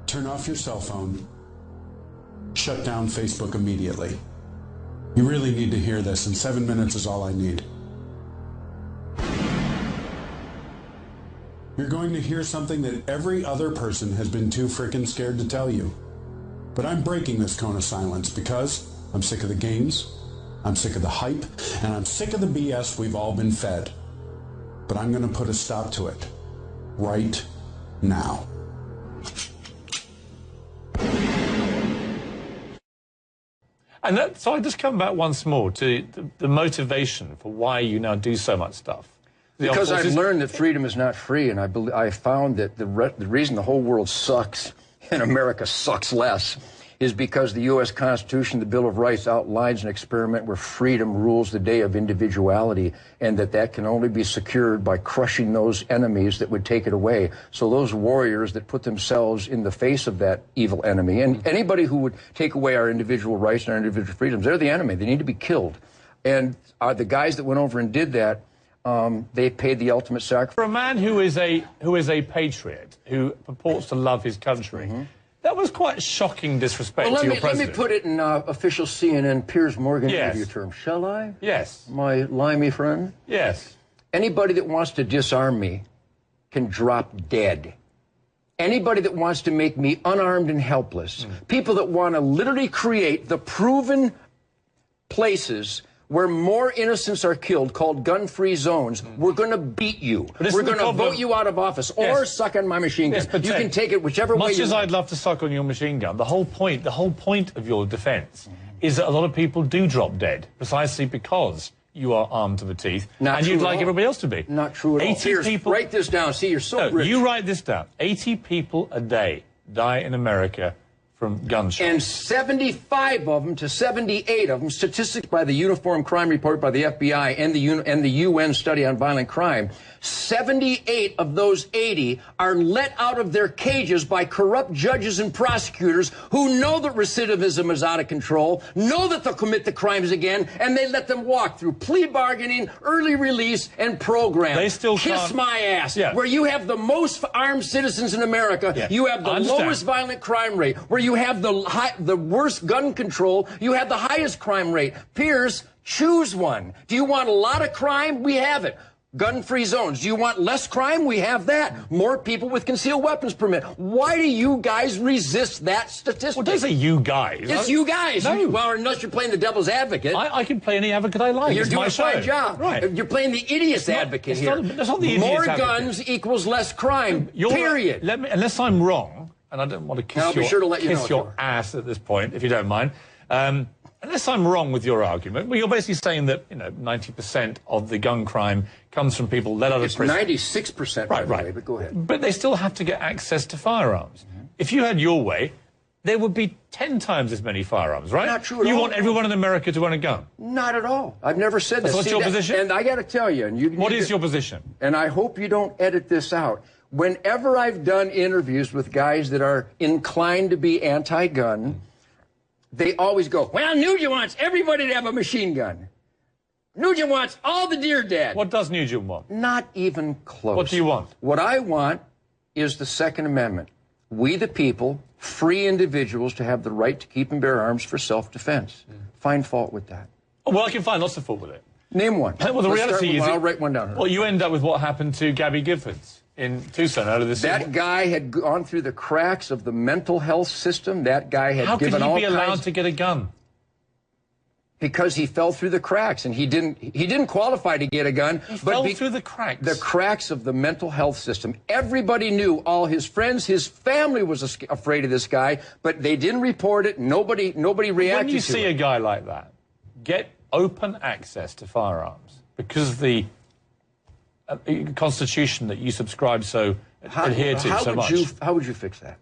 Turn off your cell phone. Shut down Facebook immediately. You really need to hear this, and 7 minutes is all I need. You're going to hear something that every other person has been too freaking scared to tell you. But I'm breaking this cone of silence because I'm sick of the games, I'm sick of the hype, and I'm sick of the BS we've all been fed. But I'm going to put a stop to it. Right now. And so I just come back once more to the motivation for why you now do so much stuff. Because I've learned that freedom is not free, and I found that the reason the whole world sucks and America sucks less is because the U.S. Constitution, the Bill of Rights, outlines an experiment where freedom rules the day of individuality, and that can only be secured by crushing those enemies that would take it away. So those warriors that put themselves in the face of that evil enemy, and anybody who would take away our individual rights and our individual freedoms, they're the enemy. They need to be killed. And the guys that went over and did that, they paid the ultimate sacrifice. For a man who is a patriot, who purports to love his country, that was quite shocking disrespect to your president. Let me put it in official CNN Piers Morgan interview terms. Shall I? Yes. My limey friend? Yes. Anybody that wants to disarm me can drop dead. Anybody that wants to make me unarmed and helpless, people that want to literally create the proven places where more innocents are killed, called gun-free zones, we're going to beat you. We're going to vote you out of office or suck on my machine gun. You can take it whichever way you want. Much as I'd love to suck on your machine gun, the whole point of your defense is that a lot of people do drop dead precisely because you are armed to the teeth, and you'd like everybody else to be. Not true at all. 80 people. Write this down. See, you're so rich. You write this down. 80 people a day die in America from gunshots. And 75 of them to 78 of them, statistics by the Uniform Crime Report by the FBI and the UN study on violent crime, 78 of those 80 are let out of their cages by corrupt judges and prosecutors who know that recidivism is out of control, know that they'll commit the crimes again, and they let them walk through plea bargaining, early release, and program. They still Kiss my ass. Yeah. Where you have the most armed citizens in America, you have the lowest violent crime rate. Where you have the worst gun control, you have the highest crime rate. Piers, choose one. Do you want a lot of crime? We have it. Gun-free zones. Do you want less crime? We have that. More people with concealed weapons permit. Why do you guys resist that statistic? Well, don't say you guys. It's you guys. No. Well, unless you're playing the devil's advocate. I can play any advocate I like. You're it's doing my a fine show. job. Right. You're playing the idiot's advocate here. That's not the idiot's More advocate. guns equals less crime. Period. Unless I'm wrong, and I don't want to kiss your ass at this point, if you don't mind. Unless I'm wrong with your argument, well, you're basically saying that 90% of the gun crime comes from people let out of prison. It's 96%, by the way, but go ahead. But they still have to get access to firearms. If you had your way, there would be 10 times as many firearms, right? Not true at all. You want everyone in America to own a gun? Not at all. I've never said that. What's your position? And I got to tell you, what is your position? And I hope you don't edit this out. Whenever I've done interviews with guys that are inclined to be anti-gun, they always go, well, Nugent wants everybody to have a machine gun. Nugent wants all the deer dead. What does Nugent want? Not even close. What do you want? What I want is the Second Amendment. We, the people, free individuals to have the right to keep and bear arms for self-defense. Find fault with that. Well, I can find lots of fault with it. Name one. Well, the reality is... I'll write one down. Well, you end up with what happened to Gabby Giffords in Tucson earlier this year. That guy had gone through the cracks of the mental health system. That guy had given all kinds... How could he be allowed to get a gun? Because he fell through the cracks, and he didn't qualify to get a gun. He fell through the cracks. The cracks of the mental health system. Everybody knew, all his friends, his family was afraid of this guy, but they didn't report it. Nobody reacted to it. When you see a guy like that get open access to firearms because of the Constitution that you subscribe adhere to so much. How would you fix that?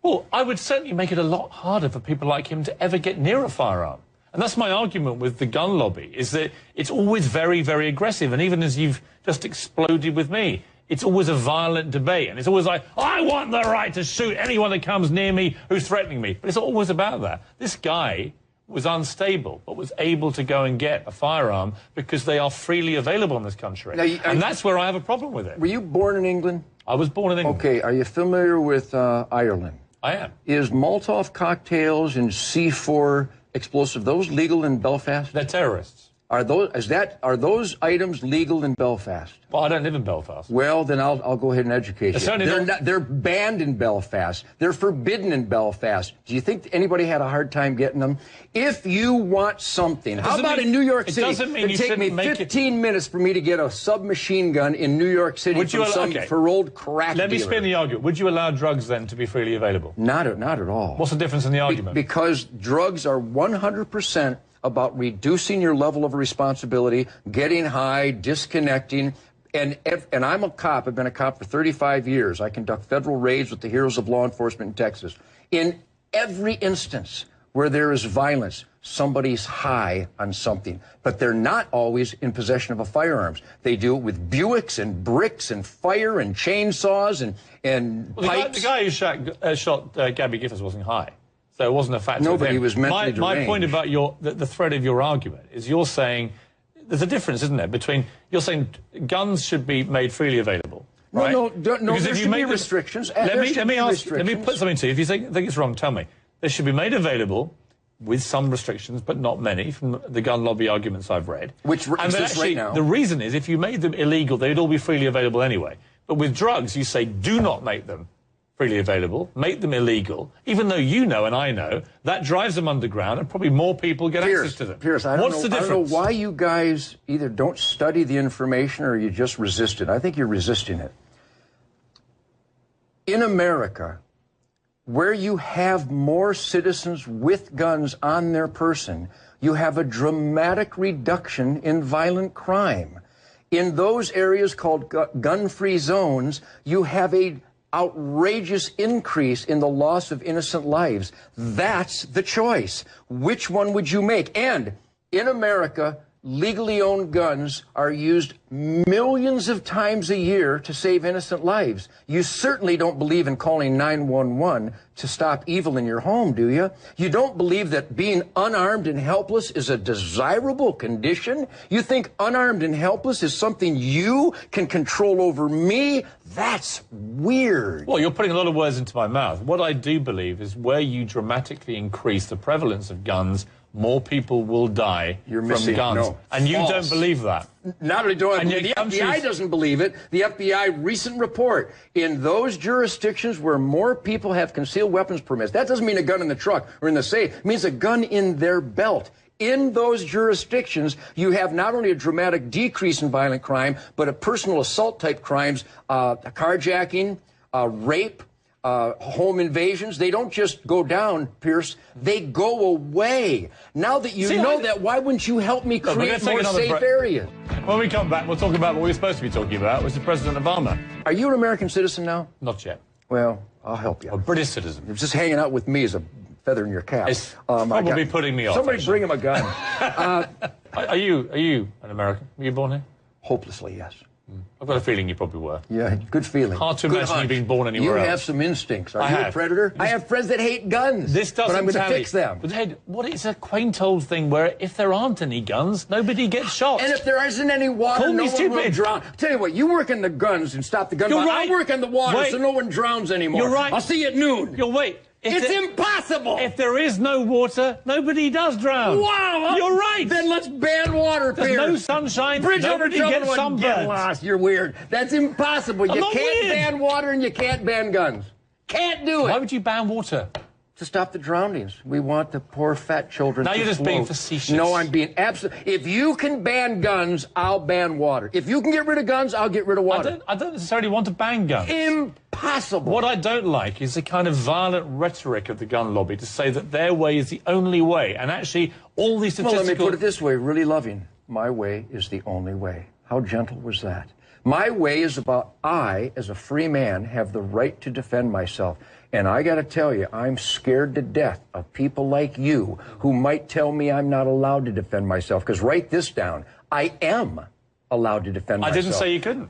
Well, I would certainly make it a lot harder for people like him to ever get near a firearm. And that's my argument with the gun lobby, is that it's always very, very aggressive. And even as you've just exploded with me, it's always a violent debate. And it's always like, I want the right to shoot anyone that comes near me who's threatening me. But it's always about that. This guy was unstable, but was able to go and get a firearm because they are freely available in this country. And that's where I have a problem with it. Were you born in England? I was born in England. Okay, are you familiar with Ireland? I am. Is Molotov cocktails and C4 explosive, those legal in Belfast? They're terrorists. Are those items legal in Belfast? Well, I don't live in Belfast. Well, then I'll go ahead and educate you. They're banned in Belfast. They're forbidden in Belfast. Do you think anybody had a hard time getting them? If you want something, how about in New York City? It doesn't mean you take me 15 minutes for me to get a submachine gun in New York City from some paroled crack Let me dealer. spin the argument. Would you allow drugs then to be freely available? Not at all. What's the difference in the argument? Because drugs are 100% about reducing your level of responsibility, getting high, disconnecting. And I'm a cop. I've been a cop for 35 years. I conduct federal raids with the heroes of law enforcement in Texas. In every instance where there is violence, somebody's high on something. But they're not always in possession of a firearms. They do it with Buicks and bricks and fire and chainsaws and pipes. The guy who shot Gabby Giffords wasn't high. So it wasn't a factor. No, but he was mentally deranged. My point about the thread of your argument is you're saying there's a difference, isn't there, between you're saying guns should be made freely available. Right? No, there should be restrictions. Let me put something to you. If you think it's wrong, tell me. They should be made available with some restrictions, but not many, from the gun lobby arguments I've read. Which exists right now. The reason is if you made them illegal, they'd all be freely available anyway. But with drugs, you say do not make them freely available, make them illegal, even though you know and I know that drives them underground and probably more people get access to them. Piers, I don't know why you guys either don't study the information or you just resist it. I think you're resisting it. In America, where you have more citizens with guns on their person, you have a dramatic reduction in violent crime. In those areas called gun-free zones, you have a outrageous increase in the loss of innocent lives. That's the choice. Which one would you make? And in America, legally owned guns are used millions of times a year to save innocent lives. You certainly don't believe in calling 911 to stop evil in your home, do you? You don't believe that being unarmed and helpless is a desirable condition? You think unarmed and helpless is something you can control over me? That's weird. Well, you're putting a lot of words into my mouth. What I do believe is where you dramatically increase the prevalence of guns, more people will die from guns. No, and you don't believe that. Not only do I believe the FBI doesn't believe it. The FBI recent report, in those jurisdictions where more people have concealed weapons permits, that doesn't mean a gun in the truck or in the safe. It means a gun in their belt. In those jurisdictions, you have not only a dramatic decrease in violent crime, but a personal assault type crimes, carjacking, rape, home invasions. They don't just go down, Pierce. They go away. Now that you know that, why wouldn't you help me create more safe areas? When we come back, we'll talk about what we're supposed to be talking about, which is President Obama. Are you an American citizen now? Not yet. Well, I'll help you. A British citizen. You're just hanging out with me as a feather in your cap. It's probably putting me off. Somebody bring him a gun. Are you an American? Were you born here? Hopelessly, yes. I've got a feeling you probably were. Yeah, good feeling. Hard to imagine you being born anywhere else. You have some instincts. Are you a predator? I have friends that hate guns. This doesn't but I'm going to fix them. But hey, it's a quaint old thing where if there aren't any guns, nobody gets shot. And if there isn't any water, no one will drown. Tell you what, you work in the guns and stop the gun. I work in the water so no one drowns anymore. You're right. I'll see you at noon. It's impossible! If there is no water, nobody does drown. Wow! You're right! Then let's ban water, Piers. There's no sunshine, nobody gets sunburned. Get lost, you're weird. That's impossible. You can't ban water and you can't ban guns. Can't do it. Why would you ban water? To stop the drownings. We want the poor fat children to Now you're just float. being facetious. No, I'm being absolute. If you can ban guns, I'll ban water. If you can get rid of guns, I'll get rid of water. I don't necessarily want to ban guns. Impossible. What I don't like is the kind of violent rhetoric of the gun lobby to say that their way is the only way. And actually, all these statistical... Well, let me put it this way, really loving. My way is the only way. How gentle was that? My way is about I, as a free man, have the right to defend myself. And I got to tell you, I'm scared to death of people like you who might tell me I'm not allowed to defend myself. Because write this down. I am allowed to defend myself. I didn't say you couldn't.